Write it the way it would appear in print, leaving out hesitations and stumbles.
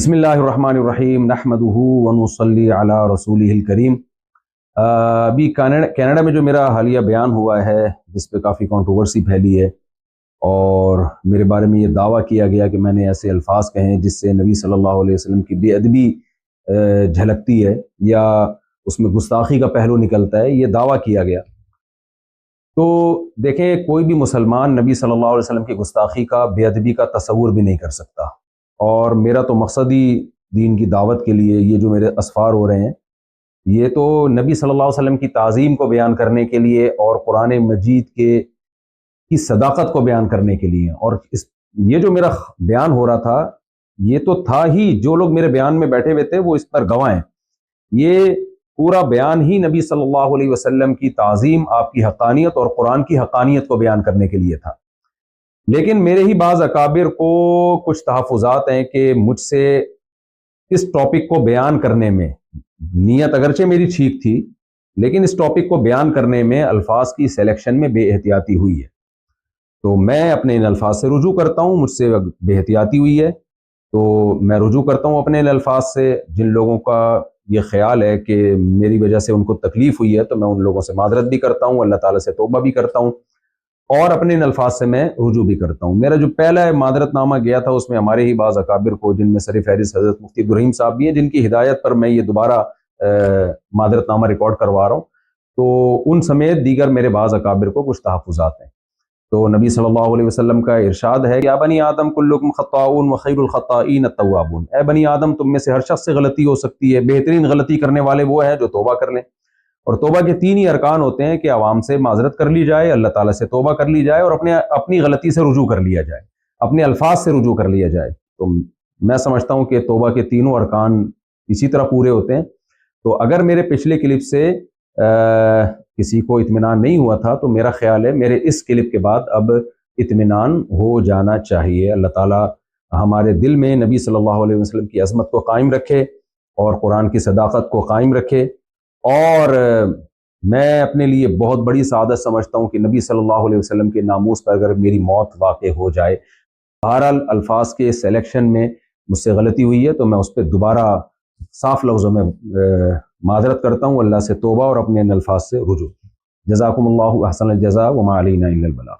بسم اللہ الرحمن الرحیم نحمدہ ونصلی علی رسولہ الکریم۔ ابھی کینیڈا میں جو میرا حالیہ بیان ہوا ہے جس پہ کافی کنٹروورسی پھیلی ہے اور میرے بارے میں یہ دعویٰ کیا گیا کہ میں نے ایسے الفاظ کہیں جس سے نبی صلی اللہ علیہ وسلم کی بے ادبی جھلکتی ہے یا اس میں گستاخی کا پہلو نکلتا ہے، یہ دعویٰ کیا گیا۔ تو دیکھیں، کوئی بھی مسلمان نبی صلی اللہ علیہ وسلم کی گستاخی کا، بے ادبی کا تصور بھی نہیں کر سکتا، اور میرا تو مقصد ہی دین کی دعوت کے لیے یہ جو میرے اسفار ہو رہے ہیں یہ تو نبی صلی اللہ علیہ وسلم کی تعظیم کو بیان کرنے کے لیے اور قرآن مجید کی صداقت کو بیان کرنے کے لیے، اور یہ جو میرا بیان ہو رہا تھا یہ تو تھا ہی، جو لوگ میرے بیان میں بیٹھے ہوئے تھے وہ اس پر گواہ ہیں۔ یہ پورا بیان ہی نبی صلی اللہ علیہ وسلم کی تعظیم، آپ کی حقانیت اور قرآن کی حقانیت کو بیان کرنے کے لیے تھا۔ لیکن میرے ہی بعض اکابر کو کچھ تحفظات ہیں کہ مجھ سے اس ٹاپک کو بیان کرنے میں، نیت اگرچہ میری ٹھیک تھی لیکن اس ٹاپک کو بیان کرنے میں الفاظ کی سلیکشن میں بے احتیاطی ہوئی ہے، تو میں اپنے ان الفاظ سے رجوع کرتا ہوں۔ مجھ سے بے احتیاطی ہوئی ہے تو میں رجوع کرتا ہوں اپنے ان الفاظ سے۔ جن لوگوں کا یہ خیال ہے کہ میری وجہ سے ان کو تکلیف ہوئی ہے تو میں ان لوگوں سے معذرت بھی کرتا ہوں، اللہ تعالیٰ سے توبہ بھی کرتا ہوں اور اپنے ان الفاظ سے میں رجوع بھی کرتا ہوں۔ میرا جو پہلا معذرت نامہ گیا تھا اس میں ہمارے ہی بعض اکابر کو، جن میں سر فہرست حضرت مفتی عبدالرحیم صاحب بھی ہیں، جن کی ہدایت پر میں یہ دوبارہ معذرت نامہ ریکارڈ کروا رہا ہوں، تو ان سمیت دیگر میرے بعض اکابر کو کچھ تحفظات ہیں۔ تو نبی صلی اللہ علیہ وسلم کا ارشاد ہے کہ یا بنی آدم کلکم خطاؤن وخیر الخطائین التوابون، اے بنی آدم تم میں سے ہر شخص سے غلطی ہو سکتی ہے، بہترین غلطی کرنے والے وہ ہیں جو توبہ کر لیں۔ اور توبہ کے تین ہی ارکان ہوتے ہیں کہ عوام سے معذرت کر لی جائے، اللہ تعالیٰ سے توبہ کر لی جائے اور اپنی غلطی سے رجوع کر لیا جائے، اپنے الفاظ سے رجوع کر لیا جائے۔ تو میں سمجھتا ہوں کہ توبہ کے تینوں ارکان اسی طرح پورے ہوتے ہیں۔ تو اگر میرے پچھلے کلپ سے کسی کو اطمینان نہیں ہوا تھا تو میرا خیال ہے میرے اس کلپ کے بعد اب اطمینان ہو جانا چاہیے۔ اللہ تعالیٰ ہمارے دل میں نبی صلی اللہ علیہ وسلم کی عظمت کو قائم رکھے اور قرآن کی صداقت کو قائم رکھے، اور میں اپنے لیے بہت بڑی سعادت سمجھتا ہوں کہ نبی صلی اللہ علیہ وسلم کے ناموس پر اگر میری موت واقع ہو جائے۔ بہرحال الفاظ کے سلیکشن میں مجھ سے غلطی ہوئی ہے تو میں اس پہ دوبارہ صاف لفظوں میں معذرت کرتا ہوں، اللہ سے توبہ اور اپنے ان الفاظ سے رجوع۔ جزاکم اللہ احسن الجزاء وما علینا الا البلاغ۔